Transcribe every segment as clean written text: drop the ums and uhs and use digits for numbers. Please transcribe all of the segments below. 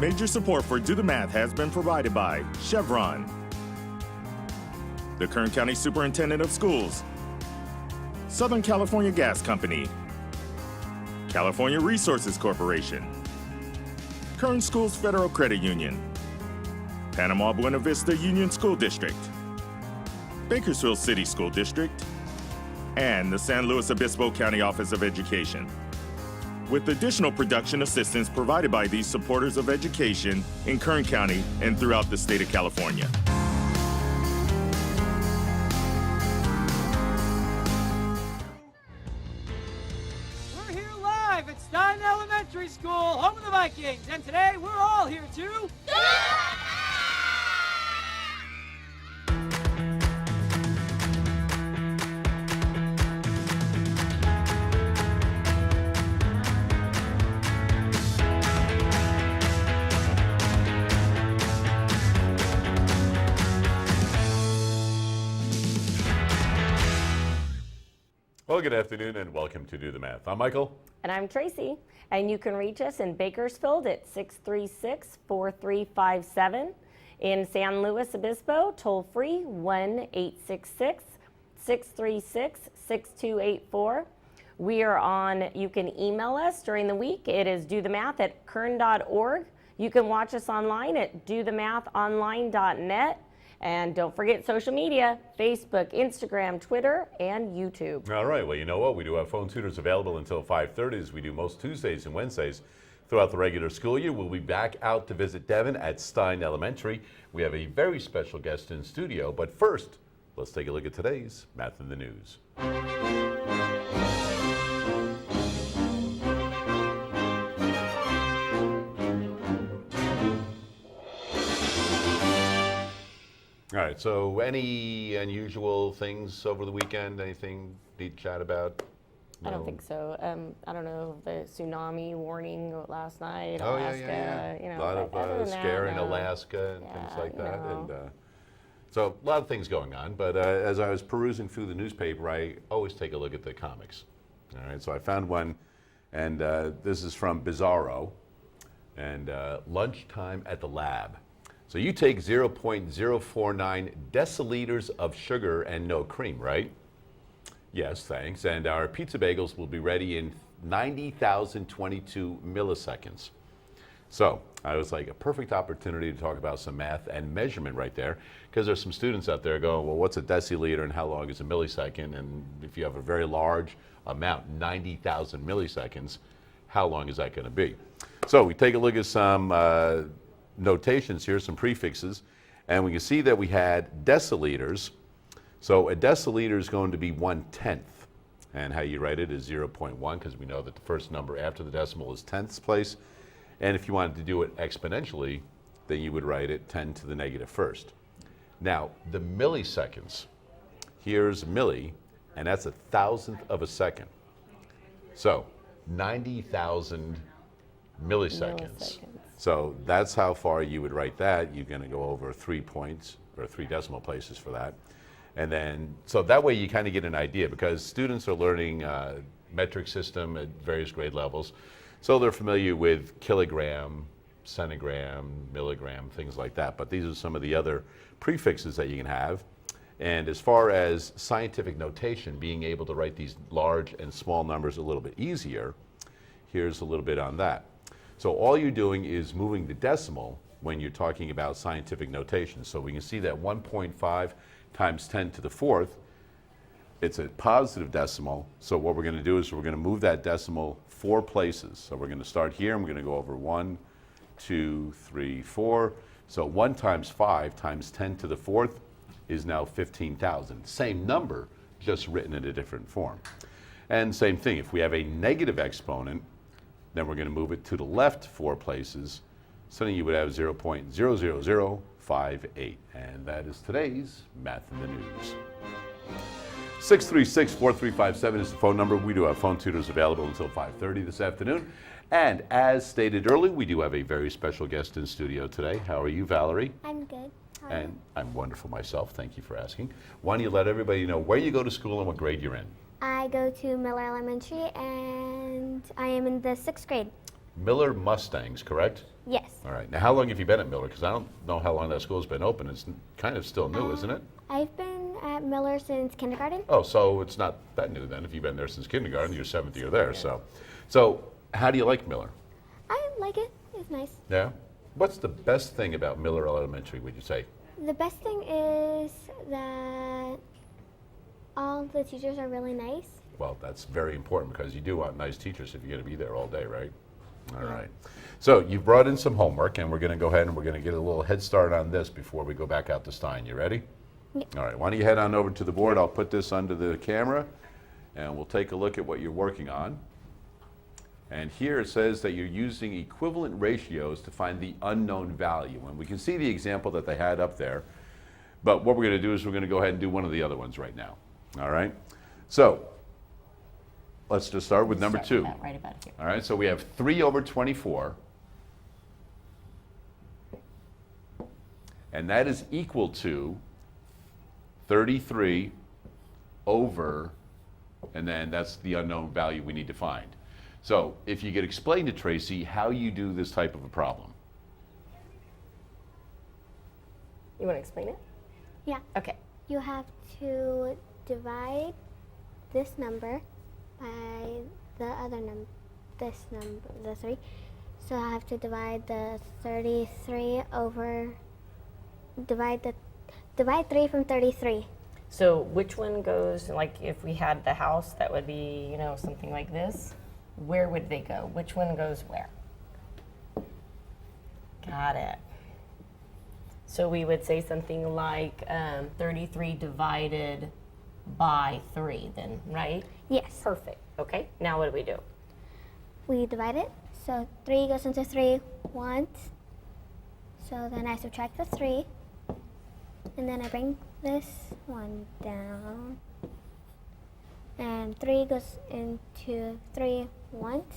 Major support for Do the Math has been provided by Chevron, the Kern County Superintendent of Schools, Southern California Gas Company, California Resources Corporation, Kern Schools Federal Credit Union, Panama Buena Vista Union School District, Bakersfield City School District, and the San Luis Obispo County Office of Education, with additional production assistance provided by these supporters of education in Kern County and throughout the state of California. We're here live at Stine Elementary School, home of the Vikings, and today we're all here to... Well, good afternoon and welcome to Do the Math. I'm Michael. And I'm Tracy. And you can reach us in Bakersfield at 636-4357. In San Luis Obispo, toll free 1-866-636-6284. We are on, you can email us during the week. It is dothemath@kern.org. You can watch us online at dothemathonline.net. And don't forget social media, Facebook, Instagram, Twitter, and YouTube. All right, well, you know what? We do have phone tutors available until 5:30, as we do most Tuesdays and Wednesdays throughout the regular school year. We'll be back out to visit Devin at Stine Elementary. We have a very special guest in studio, but first, let's take a look at today's Math in the News. All right, so any unusual things over the weekend? Anything need to chat about? I don't think so. I don't know, the tsunami warning last night, Oh, Alaska. yeah. You know, A lot but other of than scare that, in no. Alaska and Yeah, things like that. no. And so a lot of things going on. But as I was perusing through the newspaper, I always take a look at the comics. All right, so I found one, and this is from Bizarro, and Lunchtime at the Lab. So you take 0.049 deciliters of sugar and no cream, right? Yes, thanks. And our pizza bagels will be ready in 90,022 milliseconds. So I was like, a perfect opportunity to talk about some math and measurement right there, because there's some students out there going, well, what's a deciliter and how long is a millisecond? And if you have a very large amount, 90,000 milliseconds, how long is that going to be? So we take a look at some notations here, some prefixes, and we can see that we had deciliters. So a deciliter is going to be 1/10, and how you write it is 0.1, because we know that the first number after the decimal is tenths place. And if you wanted to do it exponentially, then you would write it 10 to the negative first. Now, the milliseconds, here's milli, and that's 1,000th of a second. So 90,000 milliseconds. So that's how far you would write that. You're going to go over 3 points, or 3 decimal places for that. And then, so that way you kind of get an idea, because students are learning metric system at various grade levels. So they're familiar with kilogram, centigram, milligram, things like that. But these are some of the other prefixes that you can have. And as far as scientific notation, being able to write these large and small numbers a little bit easier, here's a little bit on that. So all you're doing is moving the decimal when you're talking about scientific notation. So we can see that 1.5 times 10 to the fourth, it's a positive decimal. So what we're going to do is we're going to move that decimal 4 places. So we're going to start here, and we're going to go over 1, 2, 3, 4. So 1 times 5 times 10 to the fourth is now 15,000. Same number, just written in a different form. And same thing, if we have a negative exponent, then we're going to move it to the left 4 places. So then you would have 0.00058. And that is today's Math in the News. 636-4357 is the phone number. We do have phone tutors available until 5:30 this afternoon. And as stated earlier, we do have a very special guest in studio today. How are you, Valerie? I'm good. How are And you? I'm wonderful myself. Thank you for asking. Why don't you let everybody know where you go to school and what grade you're in? I go to Miller Elementary and I am in the 6th grade. Miller Mustangs, correct? Yes. All right. Now, how long have you been at Miller? Because I don't know how long that school's been open. It's kind of still new, isn't it? I've been at Miller since kindergarten. Oh, so it's not that new then. If you've been there since kindergarten, you're 7th year there. So how do you like Miller? I like it. It's nice. Yeah. What's the best thing about Miller Elementary, would you say? The best thing is that all the teachers are really nice. Well, that's very important because you do want nice teachers if you're going to be there all day, right? All right. So you brought in some homework, and we're going to go ahead and we're going to get a little head start on this before we go back out to Stine. You ready? Yep. All right. Why don't you head on over to the board? I'll put this under the camera, and we'll take a look at what you're working on. And here it says that you're using equivalent ratios to find the unknown value. And we can see the example that they had up there. But what we're going to do is we're going to go ahead and do one of the other ones right now. All right? So let's just start with number 2. Right about here. All right, so we have 3 over 24. And that is equal to 33 over, and then that's the unknown value we need to find. So if you could explain to Tracy how you do this type of a problem. You want to explain it? Yeah. Okay. You have to divide this number by the other number, this number, the 3. So I have to divide the 33 over, divide 3 from 33. So which one goes, like if we had the house, that would be, something like this. Where would they go? Which one goes where? Got it. So we would say something like 33 divided by 3 then, right? Yes. Perfect. Okay, now what do we do? We divide it. So 3 goes into 3 once. So then I subtract the 3. And then I bring this one down. And 3 goes into 3 once.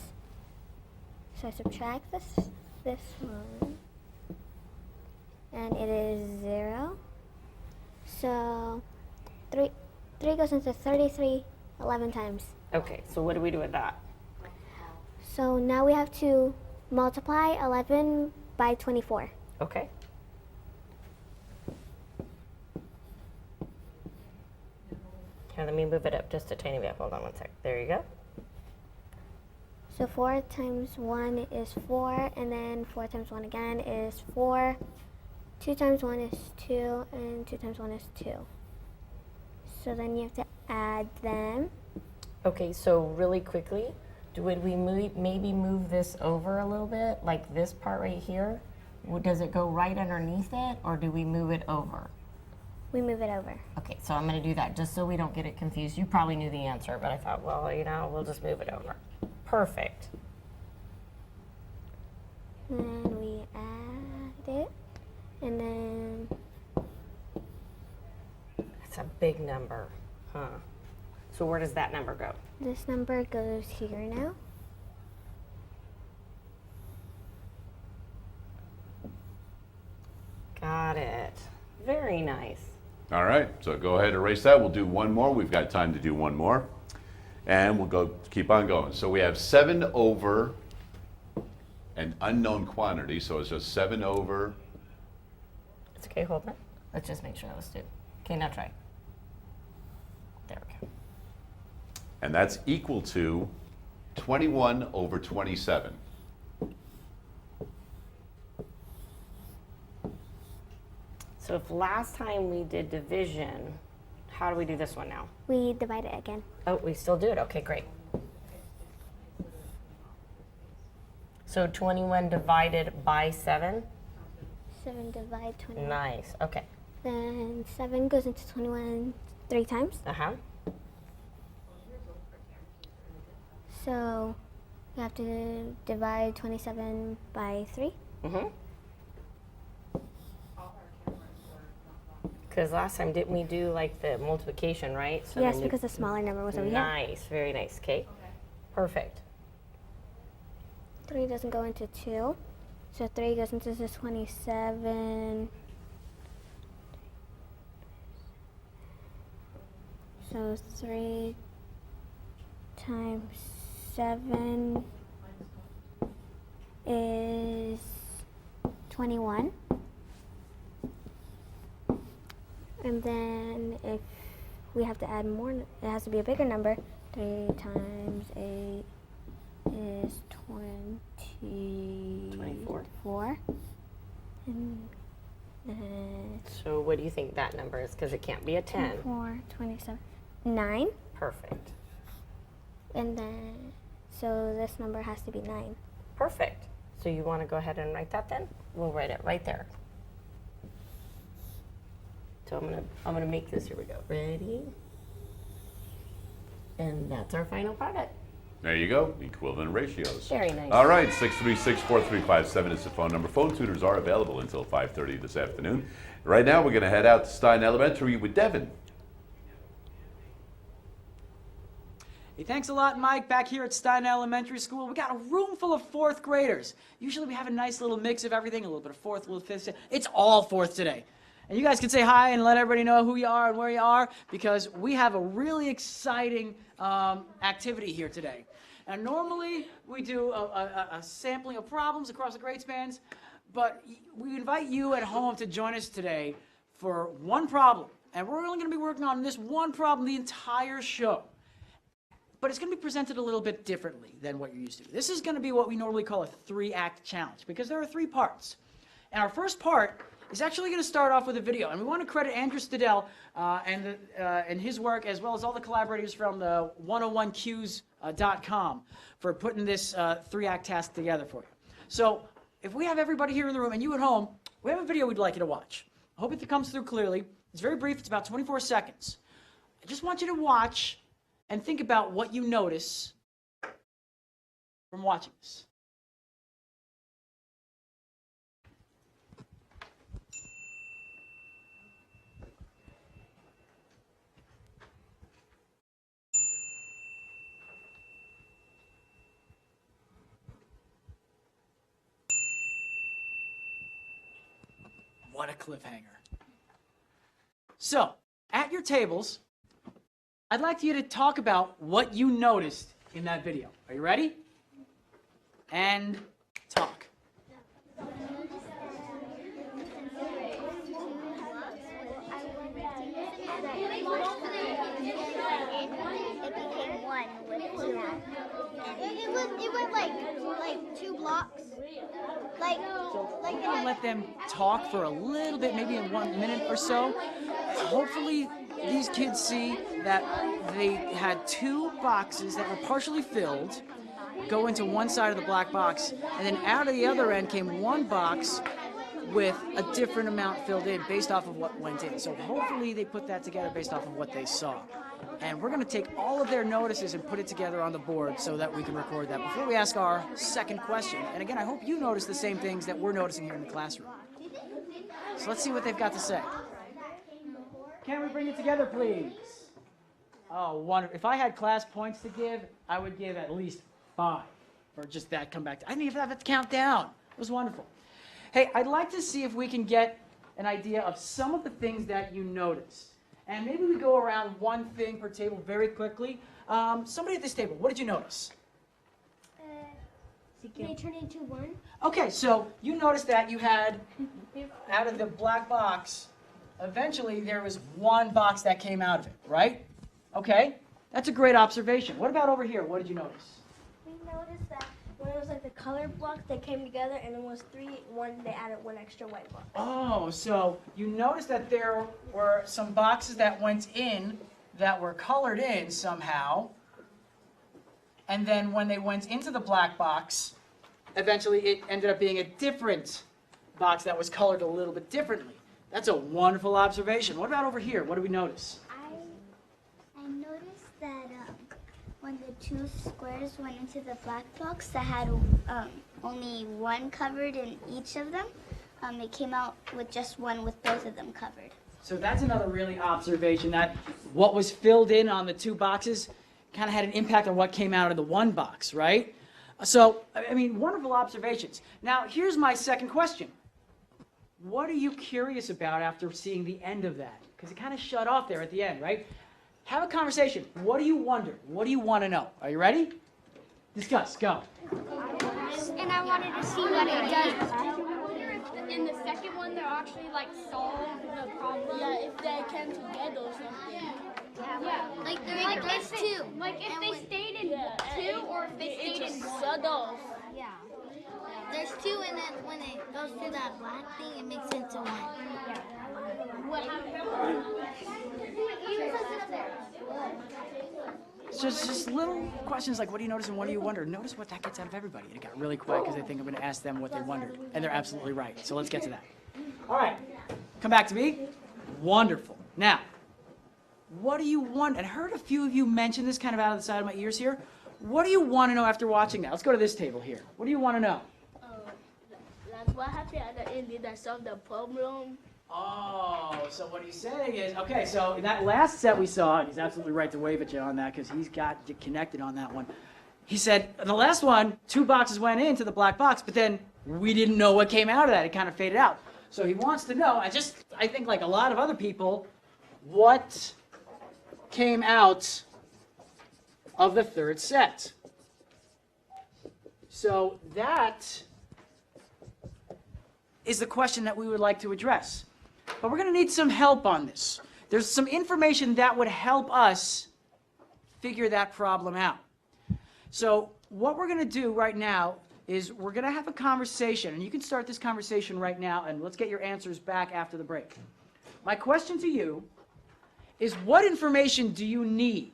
So I subtract this one. And it is 0. So 3 goes into 33 11 times. Okay, so what do we do with that? So now we have to multiply 11 by 24. Okay. Here, let me move it up just a tiny bit. Hold on one sec. There you go. So 4 times 1 is 4, and then 4 times 1 again is 4. 2 times 1 is 2, and 2 times 1 is 2. So then you have to add them. Okay, so really quickly, would we maybe move this over a little bit, like this part right here? Does it go right underneath it, or do we move it over? We move it over. Okay, so I'm going to do that just so we don't get it confused. You probably knew the answer, but I thought, well, we'll just move it over. Perfect. And then we add it, and then That's a big number, huh? So where does that number go? this number goes here now. Got it. Very nice. All right, so go ahead and erase that. We'll do one more. We've got time to do one more. And we'll keep on going. So we have 7 over an unknown quantity. So it's just 7 over. It's okay, hold on. Let's just make sure that was 2. Okay, now try. There we go. And that's equal to 21 over 27. So if last time we did division, how do we do this one now? We divide it again. Oh, we still do it. Okay, great. So 21 divided by 7? 7 divide 21. Nice. Okay. Then 7 goes into 21 3 times. Uh-huh. So you have to divide 27 by 3. Mm-hmm. Because last time, didn't we do like the multiplication, right? So Yes, then because the smaller number was over here. Nice. Very nice. Okay. Perfect. 3 doesn't go into 2. So 3 goes into this 27. So 3 times 7 is 21. And then if we have to add more, it has to be a bigger number. 3 times 8 is 24. And then So what do you think that number is? Because it can't be a 10. 4, 27, 9. Perfect. And then, so this number has to be 9. Perfect. So you want to go ahead and write that then? We'll write it right there. So I'm gonna make this. Here we go. Ready? And that's our final product. There you go, equivalent ratios. Very nice. All right, 636-4357 is the phone number. Phone tutors are available until 5:30 this afternoon. Right now, we're going to head out to Stine Elementary with Devin. Hey, thanks a lot, Mike. Back here at Stine Elementary School, we got a room full of 4th graders. Usually we have a nice little mix of everything, a little bit of 4th, a little 5th. It's all 4th today. And you guys can say hi and let everybody know who you are and where you are, because we have a really exciting activity here today. And normally we do a sampling of problems across the grade spans, but we invite you at home to join us today for one problem. And we're only going to be working on this one problem the entire show. But it's going to be presented a little bit differently than what you're used to. This is going to be what we normally call a 3-act challenge, because there are 3 parts. And our first part is actually going to start off with a video. And we want to credit Andrew Stidell and his work, as well as all the collaborators from the 101Qs.com for putting this 3-act task together for you. So if we have everybody here in the room and you at home, we have a video we'd like you to watch. I hope it comes through clearly. It's very brief. It's about 24 seconds. I just want you to watch and think about what you notice from watching this. What a cliffhanger. So, at your tables, I'd like you to talk about what you noticed in that video. Are you ready? And talk. It became one with 2. It went like 2 blocks. I'm going to let them talk for a little bit, maybe in 1 minute or so. Hopefully, these kids see that they had 2 boxes that were partially filled go into one side of the black box, and then out of the other end came one box with a different amount filled in based off of what went in. So hopefully they put that together based off of what they saw. And we're going to take all of their notices and put it together on the board so that we can record that before we ask our second question. And again, I hope you notice the same things that we're noticing here in the classroom. So let's see what they've got to say. Can we bring it together, please? Oh, wonderful. If I had class points to give, I would give at least 5 for just that come back. I didn't even have to count down. It was wonderful. Hey, I'd like to see if we can get an idea of some of the things that you noticed. And maybe we go around one thing per table very quickly. Somebody at this table, what did you notice? They turned into 1. Okay, so you noticed that you had, out of the black box, eventually there was 1 box that came out of it, right? Okay, that's a great observation. What about over here? What did you notice? We noticed that when it was like the color blocks, they came together, and it was 3, 1, they added 1 extra white block. Oh, so you noticed that there were some boxes that went in that were colored in somehow, and then when they went into the black box, eventually it ended up being a different box that was colored a little bit differently. That's a wonderful observation. What about over here? What do we notice? I noticed that when the 2 squares went into the black box that had only 1 covered in each of them, it came out with just 1 with both of them covered. So that's another really observation, that what was filled in on the 2 boxes kind of had an impact on what came out of the 1 box, right? So, I mean, wonderful observations. Now, here's my second question. What are you curious about after seeing the end of that? Because it kind of shut off there at the end, right? Have a conversation. What do you wonder? What do you want to know? Are you ready? Discuss. Go. and I wanted to see what it does. In the second one, they'll actually like solve the problem. Yeah, if they can together or something. Yeah. Like there's two. Like if they stayed in two or if they stayed in one. Yeah. There's two, and then when it goes through that black thing, it makes it into one. What happened? So it's just little questions like, what do you notice and what do you wonder? Notice what that gets out of everybody. And it got really quiet because I think I'm going to ask them what they wondered. And they're absolutely right. So let's get to that. All right. Come back to me. Wonderful. Now, what do you want? And I heard a few of you mention this kind of out of the side of my ears here. What do you want to know after watching that? Let's go to this table here. What do you want to know? That's what happened at the end. Did I solve the problem? Oh, so what he's saying is, okay, so in that last set we saw, and he's absolutely right to wave at you on that because he's got you connected on that one. He said, in the last one, 2 boxes went into the black box, but then we didn't know what came out of that. It kind of faded out. So he wants to know, I think like a lot of other people, what came out of the third set. So that is the question that we would like to address. But we're going to need some help on this. There's some information that would help us figure that problem out. So what we're going to do right now is we're going to have a conversation, and you can start this conversation right now, and let's get your answers back after the break. My question to you is, what information do you need,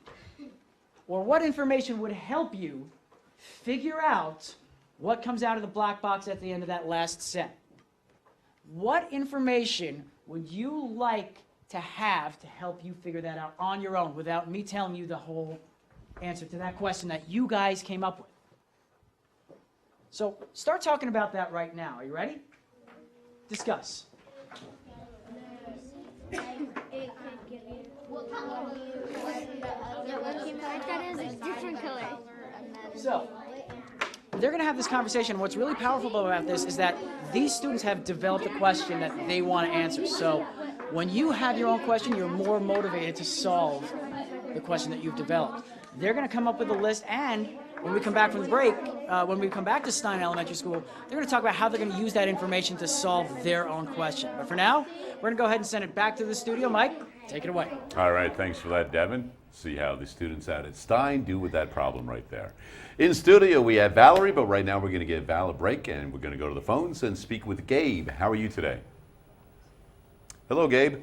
or what information would help you figure out what comes out of the black box at the end of that last set? What information would you like to have to help you figure that out on your own without me telling you the whole answer to that question that you guys came up with? So start talking about that right now. Are you ready? Discuss. So they're going to have this conversation. What's really powerful about this is that these students have developed a question that they want to answer. So when you have your own question, you're more motivated to solve the question that you've developed. They're going to come up with a list, and when we come back from the break, when we come back to Stine Elementary School, they're going to talk about how they're going to use that information to solve their own question. But for now, we're going to go ahead and send it back to the studio. Mike, take it away. All right, thanks for that, Devin. See how the students out at Stine do with that problem right there. In studio, we have Valerie, but right now we're going to give Val a break, and we're going to go to the phones and speak with Gabe. How are you today? Hello, Gabe.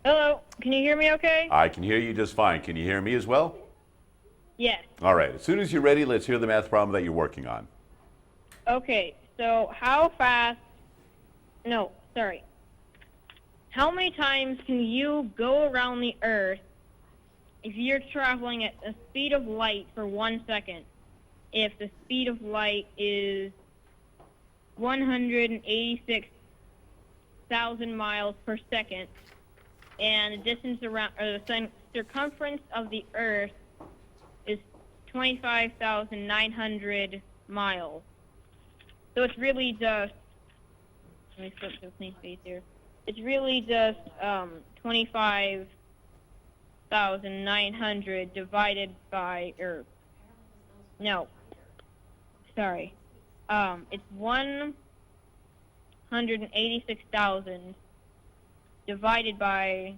Hello. Can you hear me okay? I can hear you just fine. Can you hear me as well? Yes. All right. As soon as you're ready, let's hear the math problem that you're working on. Okay, so how many times can you go around the Earth if you're traveling at the speed of light for 1 second? If the speed of light is 186,000 miles per second, and the distance around, or the circumference of the Earth is 25,900 miles. So it's really just, let me flip to a clean space here. It's really just 25,900 divided by, it's 186,000 divided by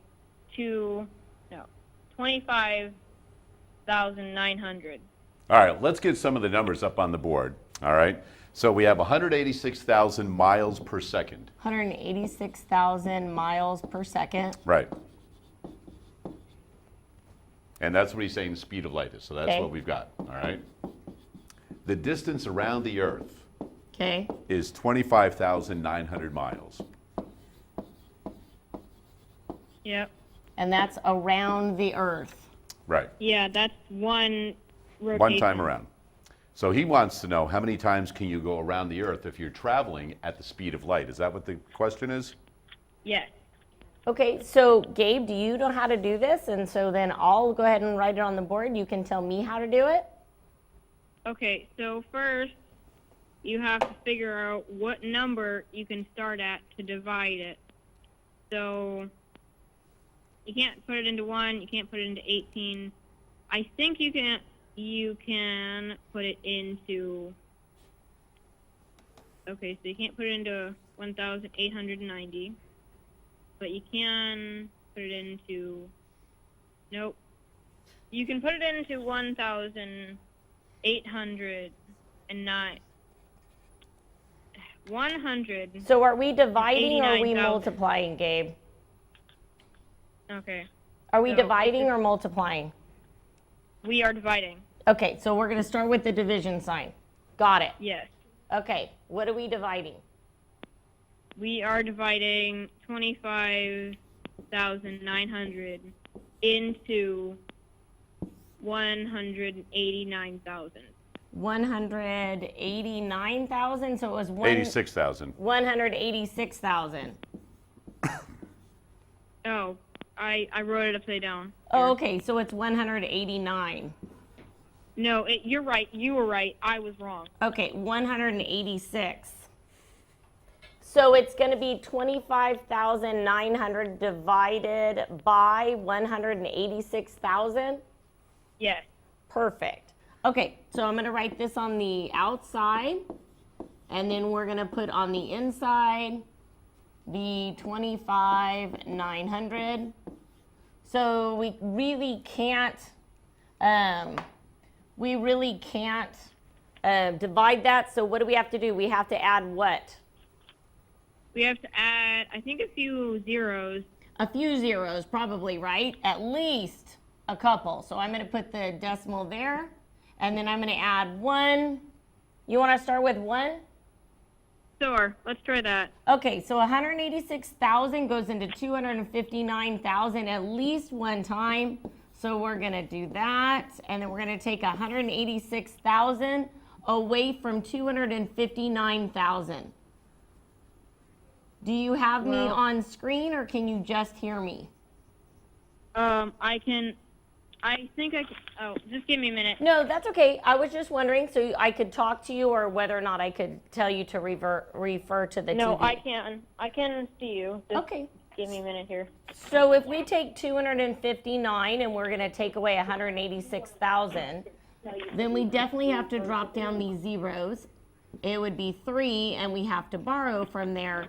25,900. All right, let's get some of the numbers up on the board. All right, so we have 186,000 miles per second. 186,000 miles per second. Right. And that's what he's saying the speed of light is, so that's Okay. what we've got, all right? The distance around the Earth Okay. is 25,900 miles. Yep. And that's around the Earth. Right. Yeah, that's one rotation. One time around. So he wants to know how many times can you go around the Earth if you're traveling at the speed of light. Is that what the question is? Yes. Okay, so Gabe, do you know how to do this? And so then I'll go ahead and write it on the board. You can tell me how to do it. Okay, so first you have to figure out what number you can start at to divide it. So you can't put it into 1, you can't put it into 18. I think you can put it into Okay, so you can't put it into 1,890, but you can put it into, nope. You can put it into 1,809. 100. So are we dividing or are we 89,000. multiplying, Gabe? Okay. Are we So dividing or multiplying? We are dividing. Okay, so we're going to start with the division sign. Got it. Yes. Okay, what are we dividing? We are dividing 25,900 into 189,000. 189,000, so it was 86,000. 186,000. Oh, I wrote it upside down. Oh, okay, so it's 189. No, you're right. You were right. I was wrong. Okay, 186. So it's going to be 25,900 divided by 186,000? Yes. Perfect. Okay, so I'm going to write this on the outside, and then we're going to put on the inside the 25,900. So we really can't divide that. So what do we have to do? We have to add what? We have to add, I think, a few zeros. A few zeros, probably, right? At least a couple. So I'm going to put the decimal there, and then I'm going to add 1. You want to start with 1? Sure, let's try that. Okay, so 186,000 goes into 259,000 at least one time. So we're going to do that, and then we're going to take 186,000 away from 259,000. Do you have me on screen, or can you just hear me? I think I can, oh, just give me a minute. No, that's okay. I was just wondering so I could talk to you, or whether or not I could tell you to refer to the TV. No, I can see you. Just Okay. give me a minute here. So if we take 259 and we're going to take away 186,000, then we definitely have to drop down these zeros. It would be 3, and we have to borrow from there.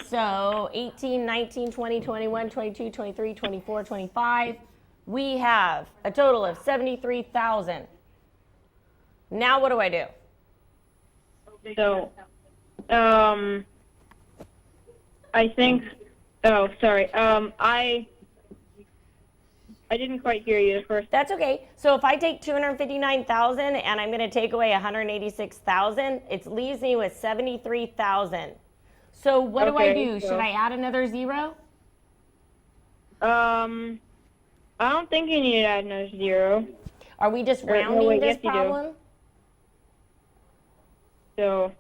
So 18, 19, 20, 21, 22, 23, 24, 25. We have a total of 73,000. Now what do I do? So, I think, oh, sorry, I didn't quite hear you at first. That's okay. So if I take 259,000 and I'm going to take away 186,000, it leaves me with 73,000. So what do I do? so- Should I add another zero? I don't think you need to add another zero. Are we just no, rounding wait, this yes, you do. problem? So,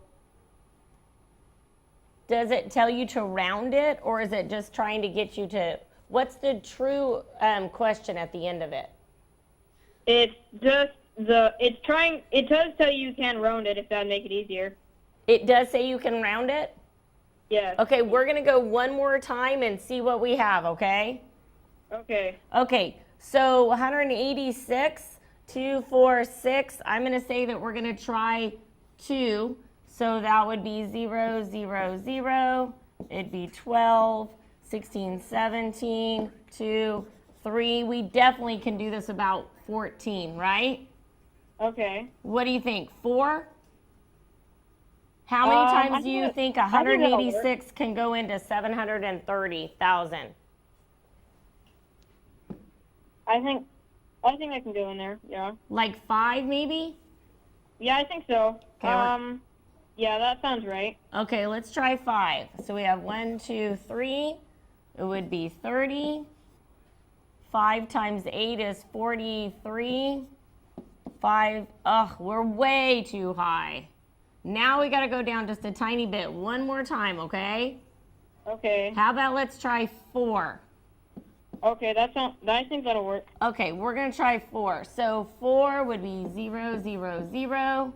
Does it tell you to round it, or is it just trying to get you to, what's the true question at the end of it? it's just it does tell you can round it if that'd make it easier. It does say you can round it? Yes. Okay, we're going to go one more time and see what we have, okay? Okay. Okay, so 186, 2, 4, 6. I'm going to say that we're going to try 2. So that would be 0, 0, 0. It'd be 12, 16, 17, 2, 3. We definitely can do this about 14, right? Okay. What do you think? 4? How many times do you think that'll work. 186 can go into 730,000? I think I can go in there. Yeah. Like 5 maybe? Yeah, I think so. Okay, Yeah, that sounds right. Okay, let's try 5. So we have 1, 2, 3. It would be 30. 5 times 8 is 43. 5, we're way too high. Now we got to go down just a tiny bit. One more time, okay? Okay. How about let's try 4? Okay, I think that'll work. Okay, we're going to try 4. So 4 would be 0, 0, 0,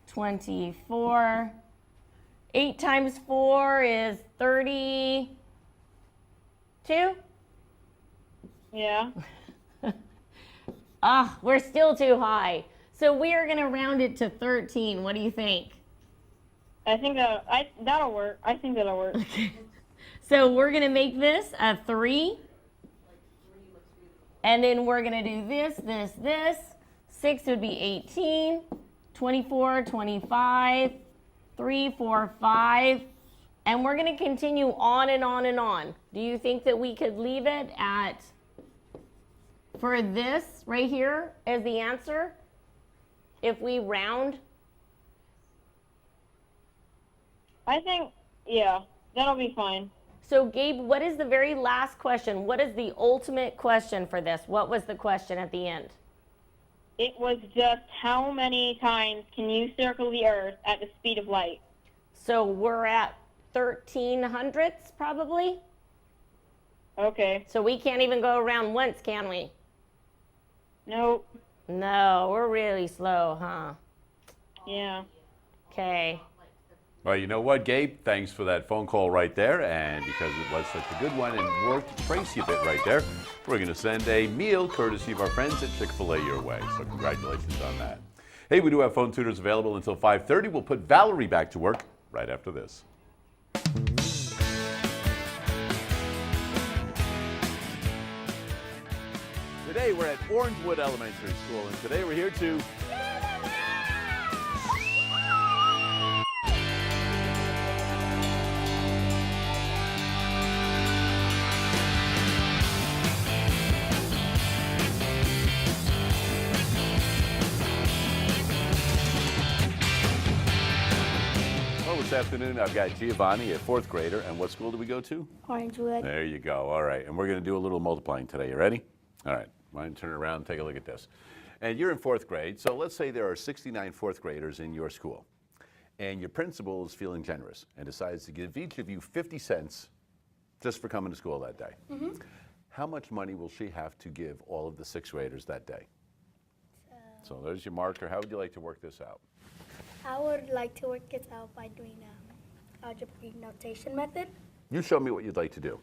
24. 8 times 4 is 32. Yeah. We're still too high. So we are going to round it to 13. What do you think? I think that'll work. I think that'll work. So we're going to make this a 3. And then we're going to do this. 6 would be 18, 24, 25, 3, 4, 5. And we're going to continue on and on and on. Do you think that we could leave it at, for this right here as the answer, if we round? I think, yeah, that'll be fine. So Gabe, what is the very last question? What is the ultimate question for this? What was the question at the end? It was just how many times can you circle the Earth at the speed of light? So we're at 1300s probably. Okay. So we can't even go around once, can we? Nope. No, we're really slow, huh? Yeah. Okay. Well, you know what, Gabe? Thanks for that phone call right there. And because it was such a good one and worked Tracy a bit right there, we're going to send a meal courtesy of our friends at Chick-fil-A your way. So congratulations on that. Hey, we do have phone tutors available until 5:30. We'll put Valerie back to work right after this. Today we're at Orangewood Elementary School, and today we're here to this afternoon, I've got Giovanni, a 4th grader, and what school do we go to? Orangewood. There you go. All right, and we're going to do a little multiplying today. You ready? All right, why don't you turn around and take a look at this. And you're in 4th grade, so let's say there are 69 4th graders in your school, and your principal is feeling generous and decides to give each of you 50 cents just for coming to school that day. Mm-hmm. How much money will she have to give all of the 6th graders that day? So there's your marker. How would you like to work this out? I would like to work it out by doing algebraic notation method. You show me what you'd like to do.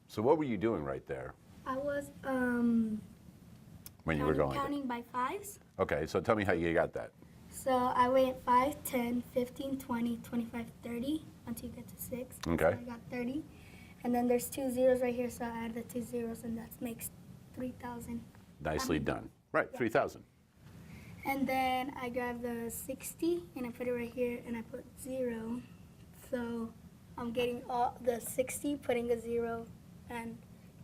So what were you doing right there I was when you were going? counting by fives. Okay, so tell me how you got that. So I went 5, 10, 15, 20, 25, 30 until you get to 6. Okay. So I got 30. And then there's 2 zeros right here, so I add the 2 zeros, and that makes 3,000. Nicely done. Right, 3,000. And then I grab the 60, and I put it right here, and I put 0. So I'm getting all the 60, putting a 0, and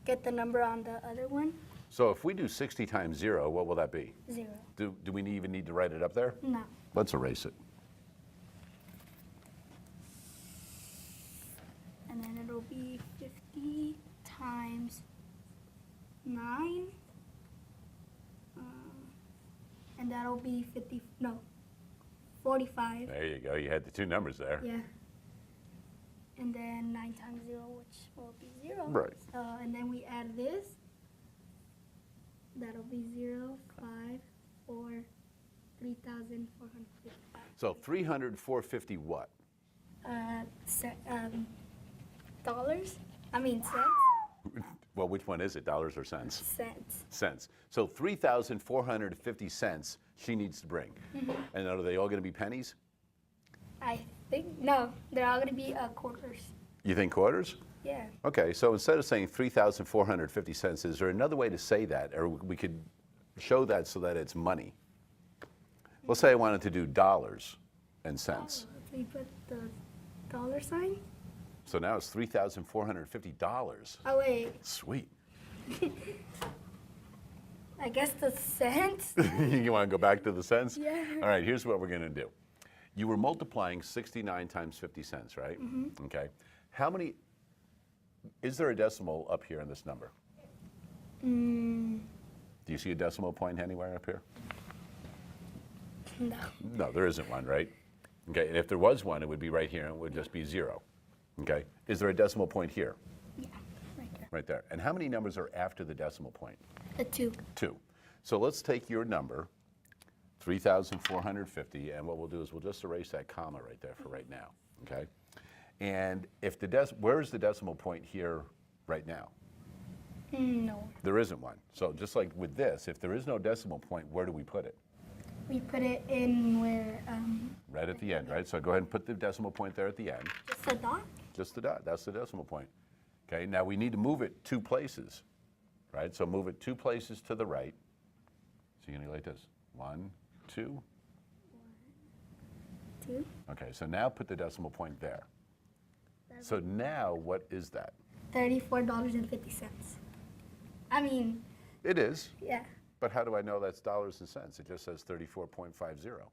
get the number on the other one. So if we do 60 times 0, what will that be? 0. Do we even need to write it up there? No. Let's erase it. And then it'll be 50 times 9. And that'll be 45. There you go. You had the 2 numbers there. Yeah. And then 9 times 0, which will be 0. Right. And then we add this. That'll be 0, 5, 4, 3,455. So 300, 450 what? Dollars? I mean cents? Well, which one is it, dollars or cents? Cents. Cents. So 3,450 cents she needs to bring. Mm-hmm. And are they all going to be pennies? I think, no, they're all going to be quarters. You think quarters? Yeah. Okay, so instead of saying 3,450 cents, is there another way to say that? Or we could show that so that it's money. Let's say I wanted to do dollars and cents. So you put the dollar sign? So now it's $3,450. Oh, wait. Sweet. I guess the cents? You want to go back to the cents? Yeah. All right, here's what we're going to do. You were multiplying 69 times 50 cents, right? Mm-hmm. Okay. How many, is there a decimal up here in this number? Do you see a decimal point anywhere up here? No. No, there isn't one, right? Okay, and if there was one, it would be right here, and it would just be 0. Okay, is there a decimal point here? Yeah, right there. Right there. And how many numbers are after the decimal point? A 2. 2. So let's take your number, 3,450, and what we'll do is we'll just erase that comma right there for right now, okay? And if the where is the decimal point here right now? No. There isn't one. So just like with this, if there is no decimal point, where do we put it? We put it in where, Right at the end, right? So go ahead and put the decimal point there at the end. just a dot. Just the dot, that's the decimal point. Okay, now we need to move it 2 places, right? So move it 2 places to the right. So you're gonna go like this, 1, 2. 2. Okay, so now put the decimal point there. So now what is that? $34.50. I mean, It is, yeah, but how do I know that's dollars and cents? It just says 34.50.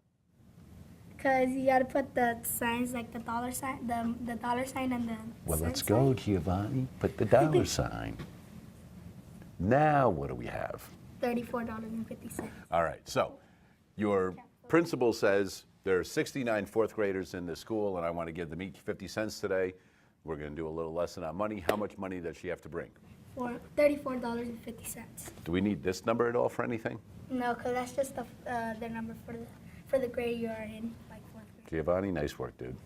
because you gotta put the signs like the dollar sign, the dollar sign and the. Well, let's cent go, sign. Giovanni. Put the dollar sign. Now what do we have? $34.50. All right, so your principal says there are 69 fourth graders in this school and I want to give them each 50 cents today. We're going to do a little lesson on money. How much money does she have to bring? For $34.50. Do we need this number at all for anything? No, because that's just the number for the grade you are in, like 4th grade. Giovanni, nice work, dude.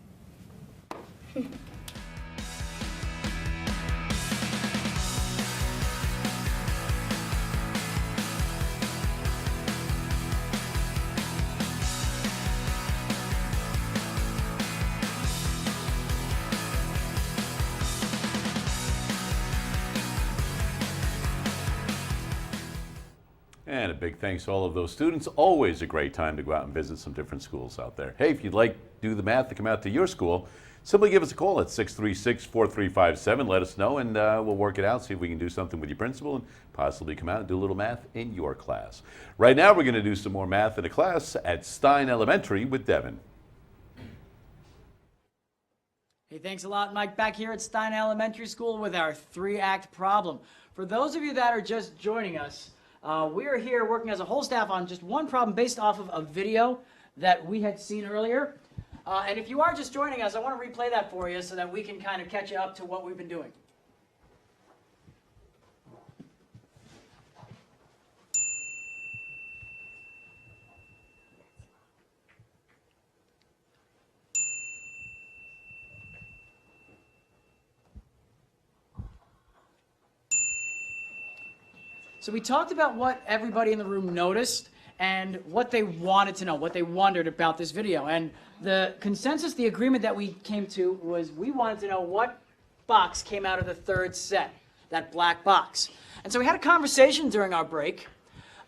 And a big thanks to all of those students. Always a great time to go out and visit some different schools out there. Hey, if you'd like to do the math to come out to your school, simply give us a call at 636-4357. Let us know and we'll work it out, see if we can do something with your principal and possibly come out and do a little math in your class. Right now we're going to do some more math in a class at Stine Elementary with Devin. Hey, thanks a lot, Mike. Back here at Stine Elementary School with our 3-act problem. For those of you that are just joining us, we are here working as a whole staff on just one problem based off of a video that we had seen earlier. And if you are just joining us, I want to replay that for you so that we can kind of catch you up to what we've been doing. So we talked about what everybody in the room noticed and what they wanted to know, what they wondered about this video. And the consensus, the agreement that we came to was we wanted to know what box came out of the third set, that black box. And so we had a conversation during our break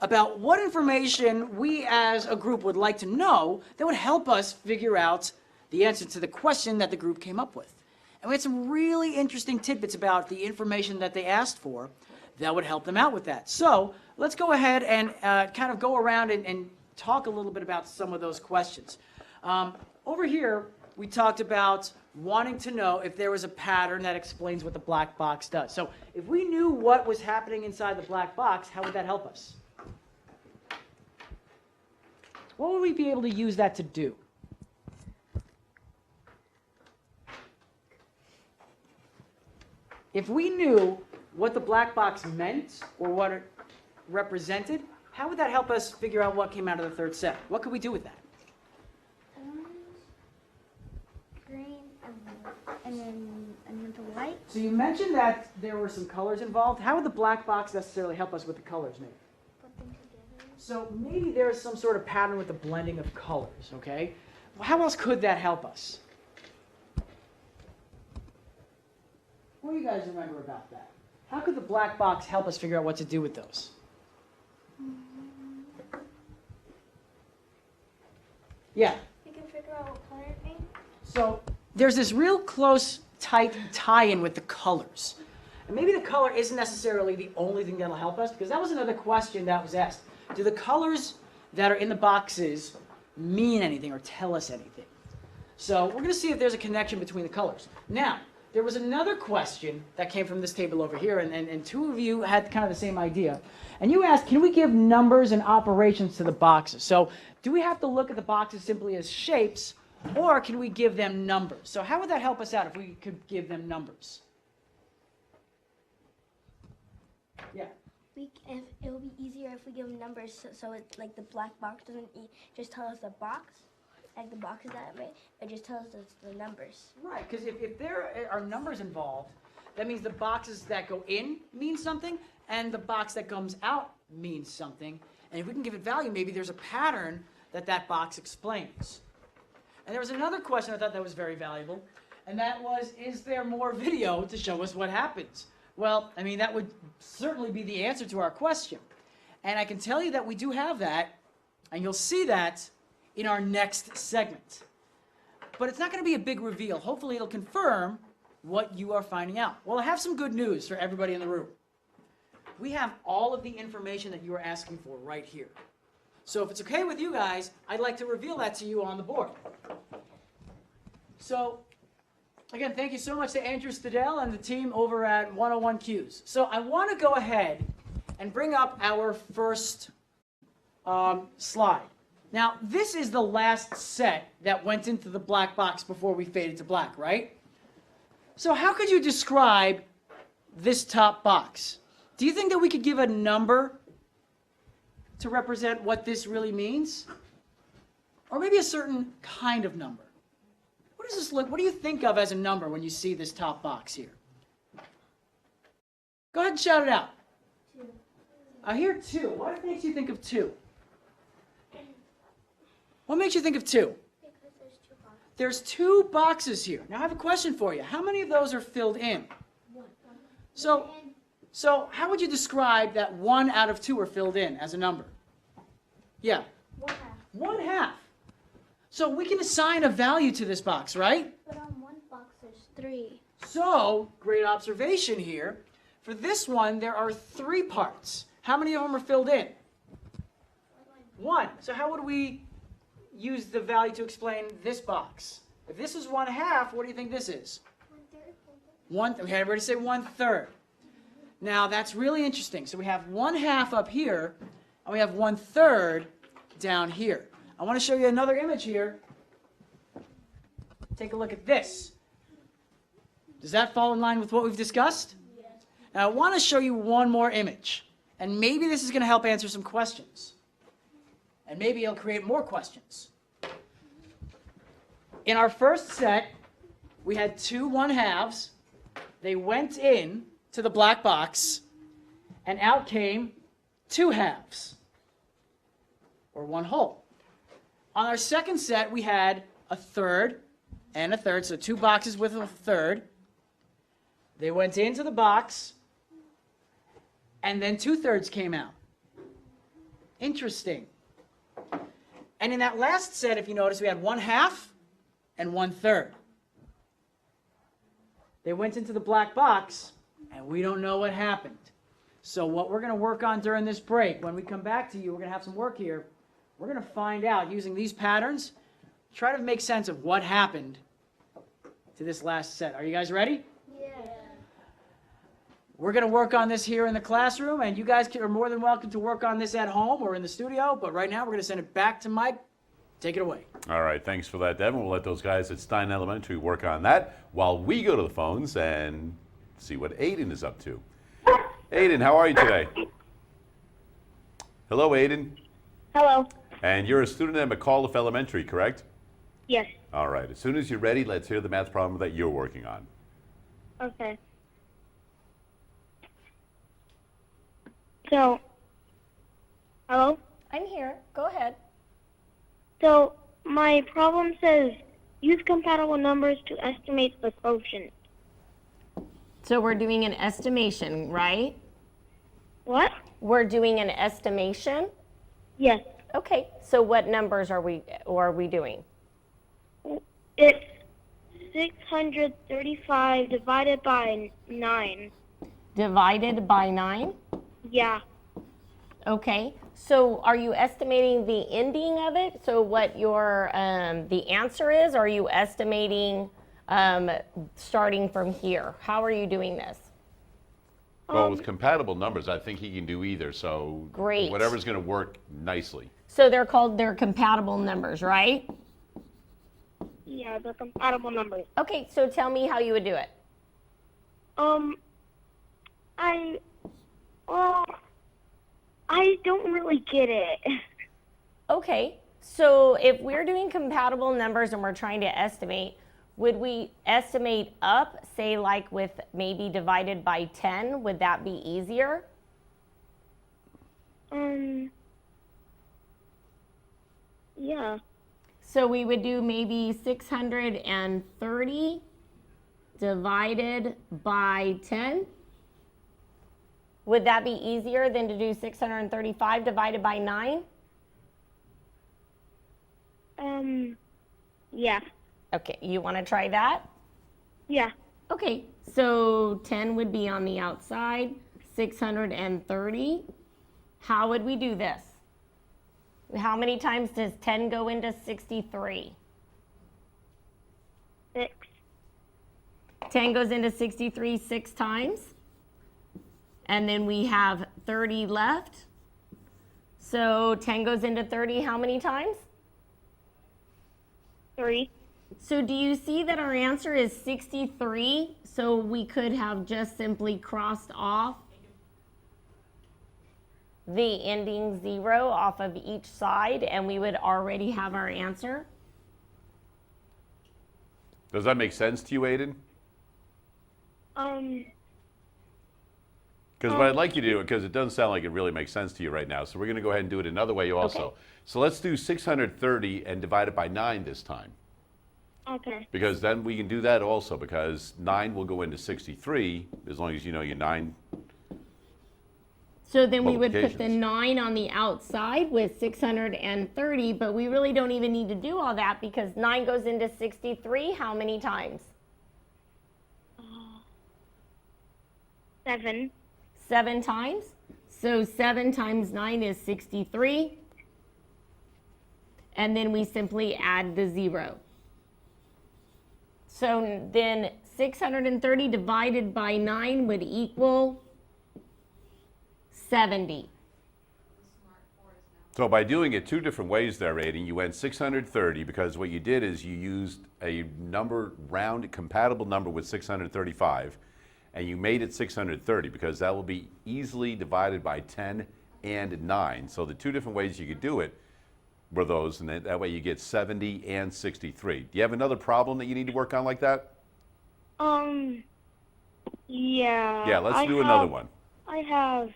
about what information we as a group would like to know that would help us figure out the answer to the question that the group came up with. And we had some really interesting tidbits about the information that they asked for that would help them out with that. So let's go ahead and kind of go around and talk a little bit about some of those questions. Over here, we talked about wanting to know if there was a pattern that explains what the black box does. So if we knew what was happening inside the black box, how would that help us? What would we be able to use that to do? If we knew what the black box meant or what it represented, how would that help us figure out what came out of the third set? What could we do with that? Orange, green, and then the white. So you mentioned that there were some colors involved. How would the black box necessarily help us with the colors, maybe? Put them together. So maybe there's some sort of pattern with the blending of colors, okay? Well, how else could that help us? What do you guys remember about that? How could the black box help us figure out what to do with those? Yeah. We can figure out what color it means. So there's this real close, tight tie-in with the colors. And maybe the color isn't necessarily the only thing that'll help us, because that was another question that was asked. Do the colors that are in the boxes mean anything or tell us anything? So we're going to see if there's a connection between the colors. Now, there was another question that came from this table over here, and two of you had kind of the same idea. And you asked, can we give numbers and operations to the boxes? So do we have to look at the boxes simply as shapes, or can we give them numbers? So how would that help us out if we could give them numbers? Yeah. If it will be easier if we give them numbers, so it's like the black box doesn't just tell us the box, like the boxes that it made, it just tells us the numbers. Right, because if there are numbers involved, that means the boxes that go in mean something, and the box that comes out means something. And if we can give it value, maybe there's a pattern that box explains. And there was another question I thought that was very valuable, and that was, is there more video to show us what happens? Well, I mean, that would certainly be the answer to our question. And I can tell you that we do have that, and you'll see that in our next segment. But it's not going to be a big reveal. Hopefully it'll confirm what you are finding out. Well, I have some good news for everybody in the room. We have all of the information that you are asking for right here. So if it's okay with you guys, I'd like to reveal that to you on the board. So, again, thank you so much to Andrew Stadell and the team over at 101 Qs. So I want to go ahead and bring up our first slide. Now, this is the last set that went into the black box before we faded to black, right? So how could you describe this top box? Do you think that we could give a number to represent what this really means? Or maybe a certain kind of number? What does this look? What do you think of as a number when you see this top box here? Go ahead and shout it out. 2. I hear 2. What makes you think of 2? What makes you think of 2? Because there's 2 boxes. There's 2 boxes here. Now I have a question for you. How many of those are filled in? 1. So how would you describe that 1 out of 2 are filled in as a number? Yeah. 1/2. 1/2. So we can assign a value to this box, right? But on one box there's 3. So, great observation here. For this one, there are 3 parts. How many of them are filled in? 1. So how would we use the value to explain this box? If this is 1/2, what do you think this is? 1/3. We had everybody say 1/3. Now that's really interesting. So we have 1/2 up here, and we have 1/3 down here. I want to show you another image here. Take a look at this. Does that fall in line with what we've discussed? Yes. Now I want to show you one more image, and maybe this is going to help answer some questions. And maybe it'll create more questions. In our first set, we had 2 1/2s. They went in to the black box, and out came 2 halves, or 1 whole. On our second set, we had a 1/3 and a 1/3, so 2 boxes with a 1/3. They went into the box, and then 2/3 came out. Interesting. And in that last set, if you notice, we had 1/2 and 1/3. They went into the black box, and we don't know what happened. So what we're going to work on during this break, when we come back to you, we're going to have some work here. We're going to find out, using these patterns, try to make sense of what happened to this last set. Are you guys ready? Yeah. We're going to work on this here in the classroom, and you guys are more than welcome to work on this at home or in the studio, but right now we're going to send it back to Mike. Take it away. All right, thanks for that, Devin. We'll let those guys at Stine Elementary work on that while we go to the phones and see what Aaden is up to. Aaden, how are you today? Hello, Aaden. Hello. And you're a student at McAuliffe Elementary, correct? Yes. All right, as soon as you're ready, let's hear the math problem that you're working on. Okay. So, hello? I'm here. Go ahead. So, my problem says use compatible numbers to estimate the quotient. So we're doing an estimation, right? What? We're doing an estimation? Yes. Okay, so what numbers are we doing? It's 635 divided by 9. Divided by 9? Yeah. Okay, so are you estimating the ending of it? So what your the answer is? Or are you estimating starting from here? How are you doing this? Well, with compatible numbers, I think he can do either, so Great. whatever's going to work nicely. So they're compatible numbers, right? Yeah, the compatible numbers. Okay, so tell me how you would do it. I don't really get it. Okay, so if we're doing compatible numbers and we're trying to estimate, Would we estimate up, say like with maybe divided by 10? Would that be easier? Yeah. So we would do maybe 630 divided by 10. Would that be easier than to do 635 divided by 9? Yeah. Okay, you want to try that? Yeah. Okay, so 10 would be on the outside, 630. How would we do this? How many times does 10 go into 63? 6. 10 goes into 63 6 times. And then we have 30 left. So 10 goes into 30 how many times? 3. So do you see that our answer is 63? So we could have just simply crossed off the ending 0 off of each side, and we would already have our answer. Does that make sense to you, Aaden? Because what I'd like you to do, because it doesn't sound like it really makes sense to you right now, so we're going to go ahead and do it another way also. Okay. So let's do 630 and divide it by 9 this time. Okay. Because then we can do that also, because 9 will go into 63, as long as you know your 9. So then we would put the Multiplications. 9 on the outside with 630, but we really don't even need to do all that because 9 goes into 63 how many times? 7. 7 times. So 7 times 9 is 63. And then we simply add the 0. So then 630 divided by 9 would equal 70. So by doing it 2 different ways there, Aaden, you went 630 because what you did is you used a number, round, compatible number with 635, and you made it 630 because that will be easily divided by 10 and 9. So the 2 different ways you could do it were those, and that way you get 70 and 63. Do you have another problem that you need to work on like that? Yeah. Yeah, let's do another one. I have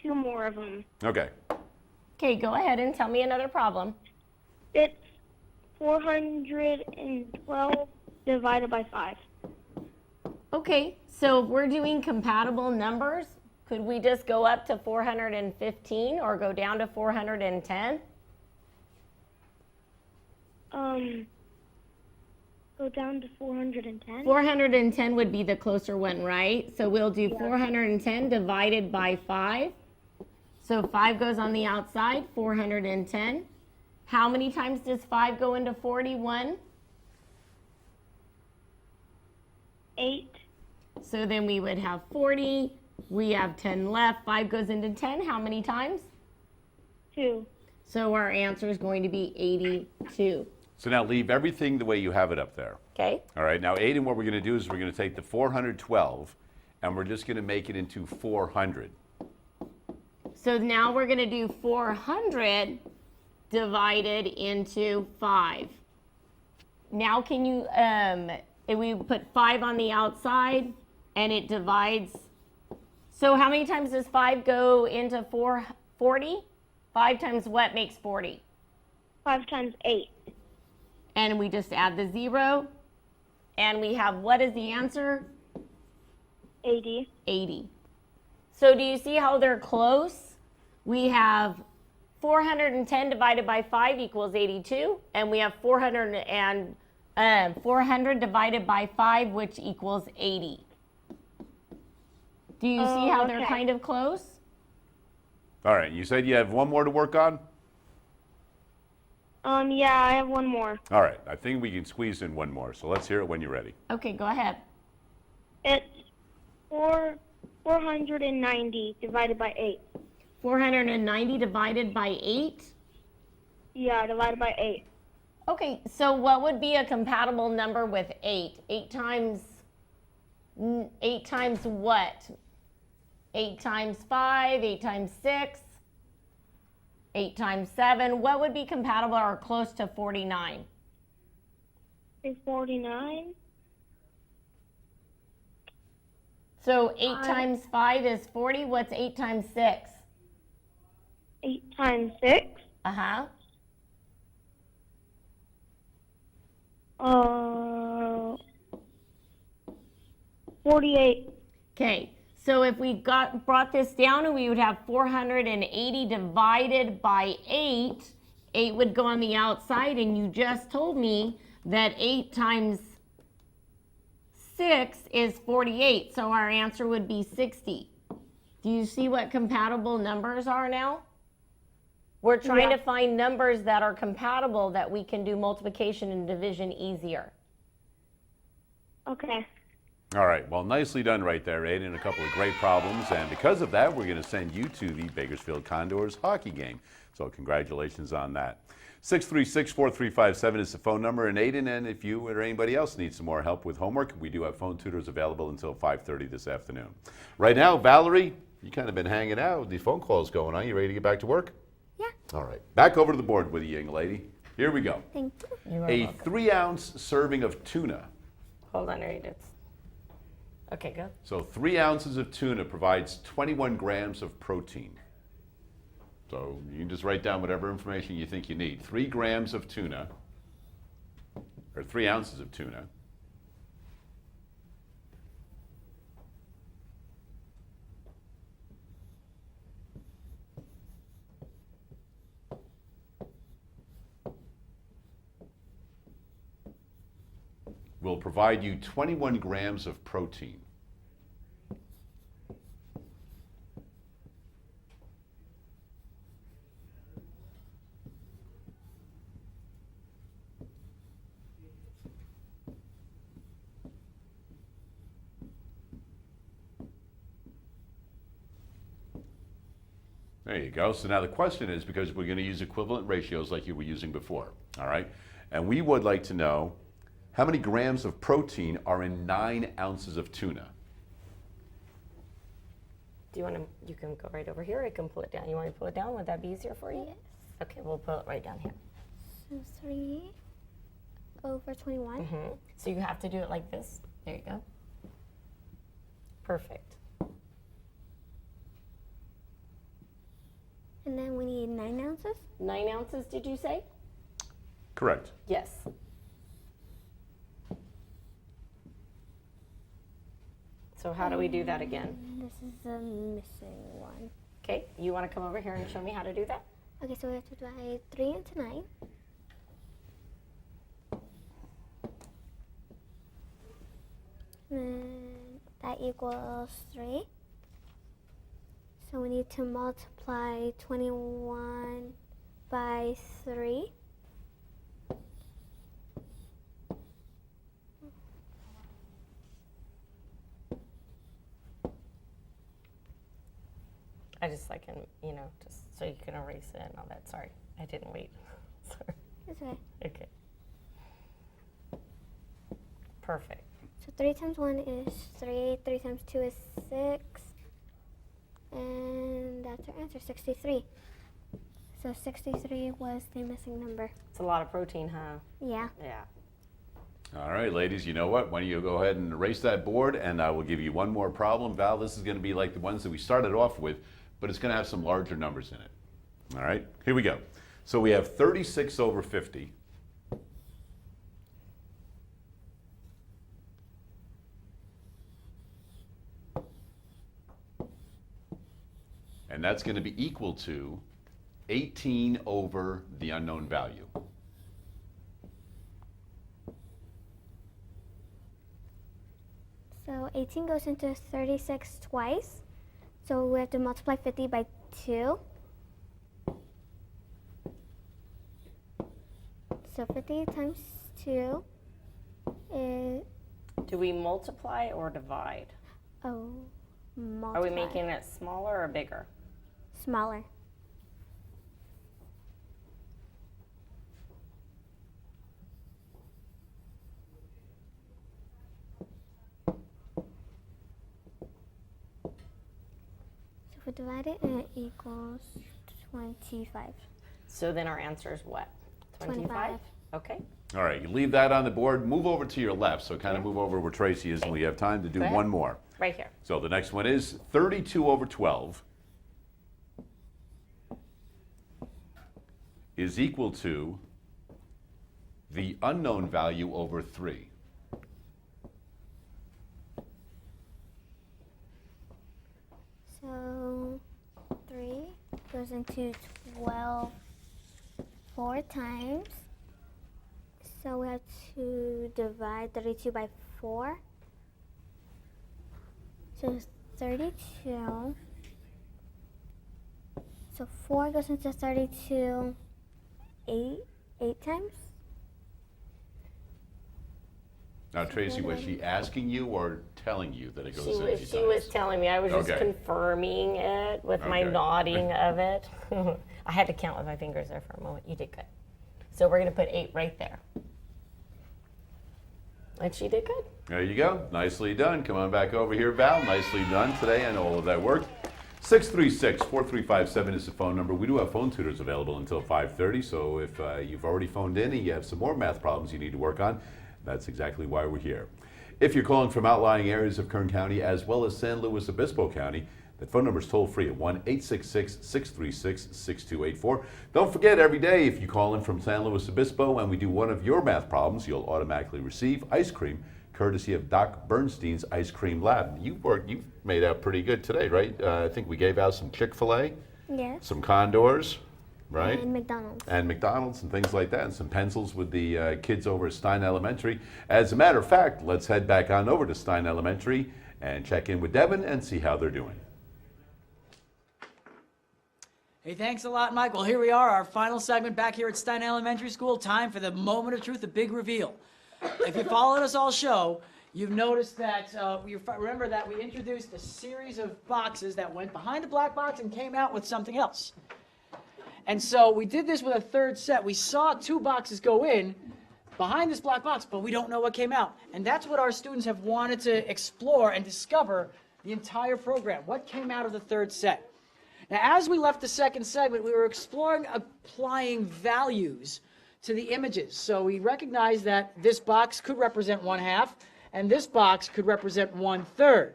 2 more of them. Okay. Okay, go ahead and tell me another problem. It's 412 divided by 5. Okay, so if we're doing compatible numbers, could we just go up to 415 or go down to 410? Go down to 410. 410 would be the closer one, right? So we'll do 410 divided by 5. So 5 goes on the outside, 410. How many times does 5 go into 41? 8. So then we would have 40. We have 10 left. 5 goes into 10. How many times? 2. So our answer is going to be 82. So now leave everything the way you have it up there. Okay? All right, now Aaden, what we're going to do is we're going to take the 412 and we're just going to make it into 400. So now we're going to do 400 divided into 5. Now can you, if we put 5 on the outside and it divides, so how many times does 5 go into 40? 5 times what makes 40? 5 times 8. And we just add the 0. And we have, what is the answer? 80. 80. So do you see how they're close? We have 410 divided by 5 equals 82. And we have 400 divided by 5, which equals 80. Do you see how they're okay. kind of close? All right, you said you have one more to work on? Yeah, I have one more. All right, I think we can squeeze in one more, so let's hear it when you're ready. Okay, go ahead. It's 490 divided by 8. 490 divided by 8? Yeah, divided by 8. Okay, so what would be a compatible number with 8? 8 times what? 8 times 5, 8 times 6, 8 times 7. What would be compatible or close to 49? is 49. So 8 times 5 is 40. What's 8 times 6? 8 times 6. Uh-huh. 48. Okay. So if we brought this down, we would have 480 divided by 8. 8 would go on the outside, and you just told me that 8 times 6 is 48. So our answer would be 60. Do you see what compatible numbers are now? We're trying to find numbers that are compatible that we can do multiplication and division easier. Okay. All right, well, nicely done right there, Aaden. A couple of great problems, and because of that, we're going to send you to the Bakersfield Condors hockey game. So congratulations on that. 636-4357 is the phone number, and Aaden, and if you or anybody else needs some more help with homework, we do have phone tutors available until 5:30 this afternoon. Right now, Valerie, you kind of been hanging out with these phone calls going on. You ready to get back to work? Yeah. All right, back over to the board with you, young lady. Here we go. Thank you. You are A welcome. 3-ounce serving of tuna. Hold on, read it. Okay, go. So 3 ounces of tuna provides 21 grams of protein. So you can just write down whatever information you think you need. 3 grams of tuna, or 3 ounces of tuna, will provide you 21 grams of protein. There you go. So now the question is, because we're going to use equivalent ratios like you were using before, all right? And we would like to know how many grams of protein are in 9 ounces of tuna? Do you want to, you can go right over here, I can pull it down. You want me to pull it down? Would that be easier for you? Yes. Okay, we'll pull it right down here. So 3 over 21. So you have to do it like this. There you go. Perfect. And then we need 9 ounces. 9 ounces, did you say? Correct. Yes. So how do we do that again? This is the missing one. Okay, you want to come over here and show me how to do that? Okay, so we have to divide 3 into 9. And that equals 3. So we need to multiply 21 by 3. I just like, you know, just so you can erase it and all that. Sorry, I didn't wait. Sorry. It's okay. Okay. Perfect. So 3 times 1 is 3. 3 times 2 is 6. And that's our answer, 63. So 63 was the missing number. It's a lot of protein, huh? Yeah. Yeah. All right, ladies, you know what? Why don't you go ahead and erase that board, and I will give you one more problem. Val, this is going to be like the ones that we started off with, but it's going to have some larger numbers in it. All right, here we go. So we have 36 over 50. And that's going to be equal to 18 over the unknown value. So 18 goes into 36 twice. So we have to multiply 50 by 2. So 50 times 2 is, Do we multiply or divide? multiply. Are we making it smaller or bigger? Smaller. So if we divide it, it equals 25. So then our answer is what? 25. Okay, All right, you leave that on the board. Move over to your left, so kind of move over where Tracy is, and we have time to do one more. Right here. So the next one is 32 over 12 is equal to the unknown value over 3. So 3 goes into 12 4 times. So we have to divide 32 by 4. So it's 32. So 4 goes into 32 8 times. Now, Tracy, was she asking you or telling you that it goes 80 times? She was telling me. I was just Okay. confirming it with my Okay. nodding of it. I had to count with my fingers there for a moment. You did good. So we're going to put 8 right there. And she did good. There you go. Nicely done. Come on back over here, Val. Nicely done today, and all of that work. 636-4357 is the phone number. We do have phone tutors available until 5:30, so if you've already phoned in and you have some more math problems you need to work on, that's exactly why we're here. If you're calling from outlying areas of Kern County as well as San Luis Obispo County, that phone number is toll free at 1-866-636-6284. Don't forget, every day if you call in from San Luis Obispo and we do one of your math problems, you'll automatically receive ice cream courtesy of Doc Bernstein's Ice Cream Lab. You made out pretty good today, right? I think we gave out some Chick-fil-A, Yes. some Condors, right? And McDonald's. And McDonald's and things like that, and some pencils with the kids over at Stine Elementary. As a matter of fact, let's head back on over to Stine Elementary and check in with Devin and see how they're doing. Hey, thanks a lot, Mike. Well, here we are, our final segment back here at Stine Elementary School. Time for the moment of truth, the big reveal. If you followed us all show, you've noticed that, remember that we introduced a series of boxes that went behind the black box and came out with something else. And so we did this with a third set. We saw 2 boxes go in behind this black box, but we don't know what came out. And that's what our students have wanted to explore and discover the entire program. What came out of the third set? Now, as we left the second segment, we were exploring applying values to the images. So we recognized that this box could represent 1/2, and this box could represent 1/3.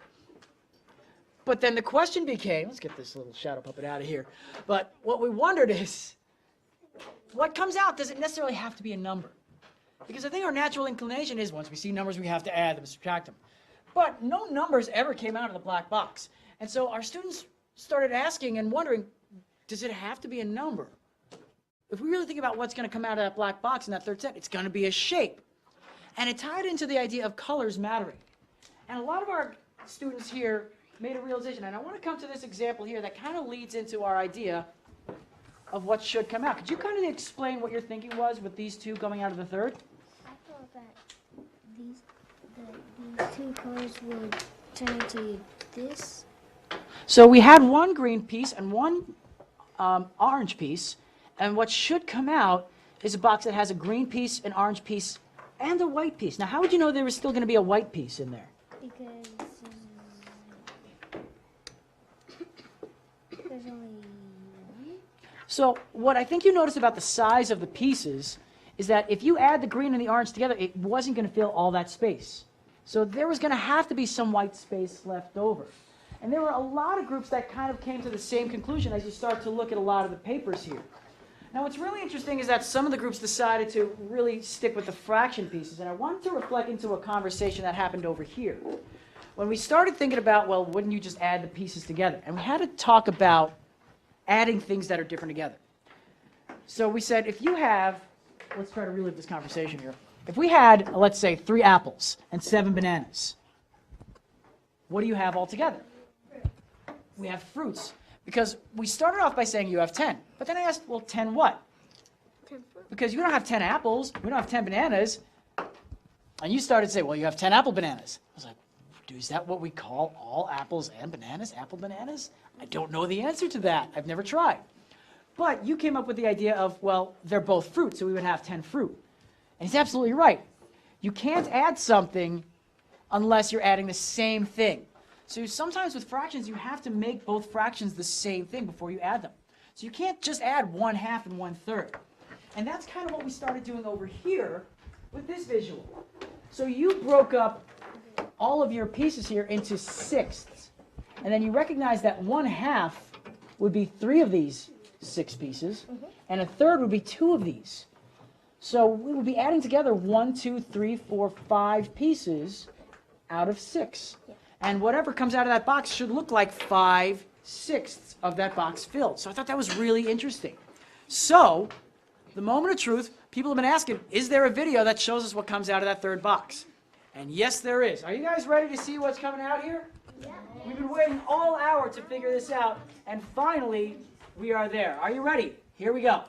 But then the question became, let's get this little shadow puppet out of here. But what we wondered is, what comes out, does it necessarily have to be a number? Because I think our natural inclination is once we see numbers, we have to add them, subtract them. But no numbers ever came out of the black box. And so our students started asking and wondering, does it have to be a number? If we really think about what's going to come out of that black box in that third set, it's going to be a shape. And it tied into the idea of colors mattering. And a lot of our students here made a realization, and I want to come to this example here that kind of leads into our idea of what should come out. Could you kind of explain what your thinking was with these 2 going out of the third? I thought that these 2 colors would turn into this. So we had 1 green piece and 1 orange piece, and what should come out is a box that has a green piece, an orange piece, and a white piece. Now, how would you know there was still going to be a white piece in there? Because there's only 1. So what I think you notice about the size of the pieces is that if you add the green and the orange together, it wasn't going to fill all that space. So there was going to have to be some white space left over. And there were a lot of groups that kind of came to the same conclusion as you start to look at a lot of the papers here. Now, what's really interesting is that some of the groups decided to really stick with the fraction pieces, and I wanted to reflect into a conversation that happened over here. When we started thinking about, well, wouldn't you just add the pieces together? And we had to talk about adding things that are different together. So we said, if you have, let's try to relive this conversation here. If we had, let's say, 3 apples and 7 bananas, what do you have all together? We have fruits. Because we started off by saying you have 10. But then I asked, well, 10 what? 10 fruit. Because you don't have 10 apples, we don't have 10 bananas. And you started to say, well, you have 10 apple bananas. I was like, is that what we call all apples and bananas, apple bananas? I don't know the answer to that. I've never tried. But you came up with the idea of, well, they're both fruit, so we would have 10 fruit. And he's absolutely right. You can't add something unless you're adding the same thing. So sometimes with fractions, you have to make both fractions the same thing before you add them. So you can't just add 1/2 and 1/3. And that's kind of what we started doing over here with this visual. So you broke up all of your pieces here into sixths. And then you recognize that 1/2 would be 3 of these 6 pieces, and 1/3 would be 2 of these. So we would be adding together 1, 2, 3, 4, 5 pieces out of 6. And whatever comes out of that box should look like 5/6 of that box filled. So I thought that was really interesting. So, the moment of truth, people have been asking, is there a video that shows us what comes out of that 3rd box? And yes, there is. Are you guys ready to see what's coming out here? Yeah. We've been waiting all hour to figure this out, and finally, we are there. Are you ready? Here we go.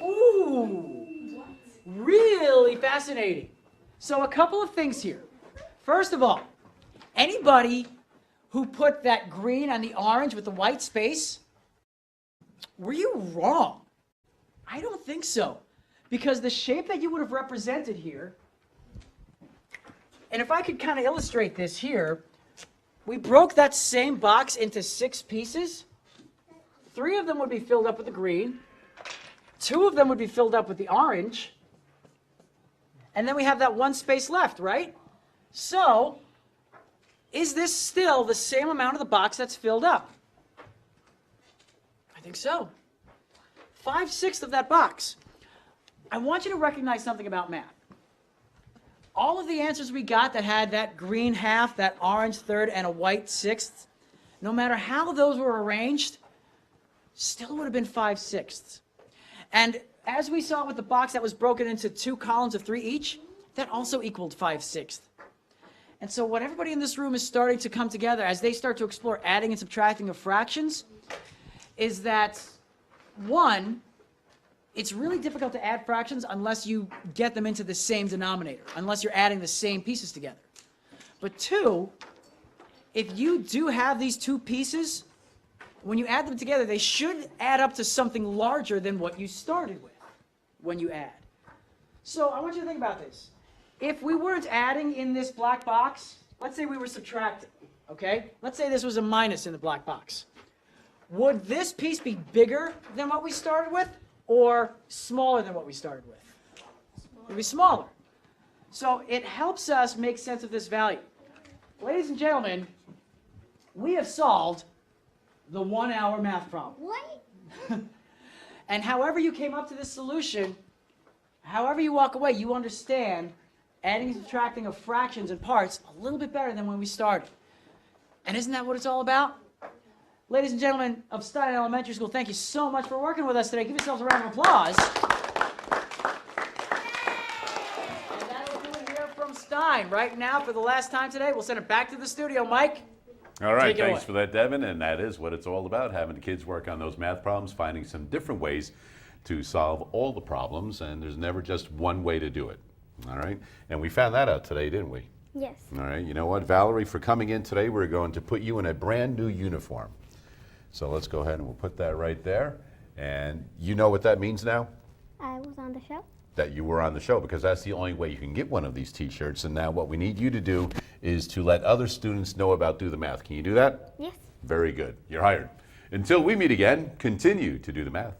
Ooh, really fascinating. So a couple of things here. First of all, anybody who put that green on the orange with the white space, were you wrong? I don't think so. Because the shape that you would have represented here, and if I could kind of illustrate this here, we broke that same box into 6 pieces. 3 of them would be filled up with the green. 2 of them would be filled up with the orange. And then we have that 1 space left, right? So, is this still the same amount of the box that's filled up? I think so. 5/6 of that box. I want you to recognize something about math. All of the answers we got that had that green half, that orange third, and a white sixth, no matter how those were arranged, still would have been 5/6. And as we saw with the box that was broken into 2 columns of 3 each, that also equaled 5/6. And so what everybody in this room is starting to come together as they start to explore adding and subtracting of fractions is that, one, it's really difficult to add fractions unless you get them into the same denominator, unless you're adding the same pieces together. But 2, if you do have these 2 pieces, when you add them together, they should add up to something larger than what you started with when you add. So I want you to think about this. If we weren't adding in this black box, let's say we were subtracting, okay? Let's say this was a minus in the black box. Would this piece be bigger than what we started with or smaller than what we started with? It would be smaller. So it helps us make sense of this value. Ladies and gentlemen, we have solved the 1-hour math problem. What? And however you came up to this solution, however you walk away, you understand adding and subtracting of fractions and parts a little bit better than when we started. And isn't that what it's all about? Ladies and gentlemen of Stine Elementary School, thank you so much for working with us today. Give yourselves a round of applause. And that'll do it here from Stine. Right now, for the last time today, we'll send it back to the studio. Mike? All right, Take it thanks away. for that, Devin. And that is what it's all about, having the kids work on those math problems, finding some different ways to solve all the problems, and there's never just one way to do it. All right? And we found that out today, didn't we? Yes. All right, you know what, Valerie, for coming in today, we're going to put you in a brand new uniform. So let's go ahead and we'll put that right there. And you know what that means now? I was on the show. That you were on the show, because that's the only way you can get one of these t-shirts. And now what we need you to do is to let other students know about Do the Math. Can you do that? Yes. Very good. You're hired. Until we meet again, continue to do the math.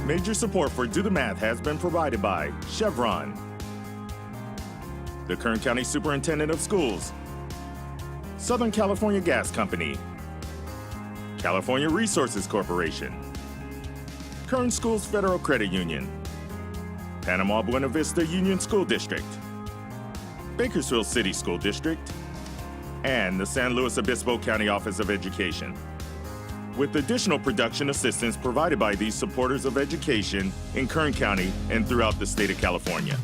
Major support for Do the Math has been provided by Chevron, the Kern County Superintendent of Schools, Southern California Gas Company, California Resources Corporation, Kern Schools Federal Credit Union, Panama Buena Vista Union School District, Bakersfield City School District, and the San Luis Obispo County Office of Education, with additional production assistance provided by these supporters of education in Kern County and throughout the state of California.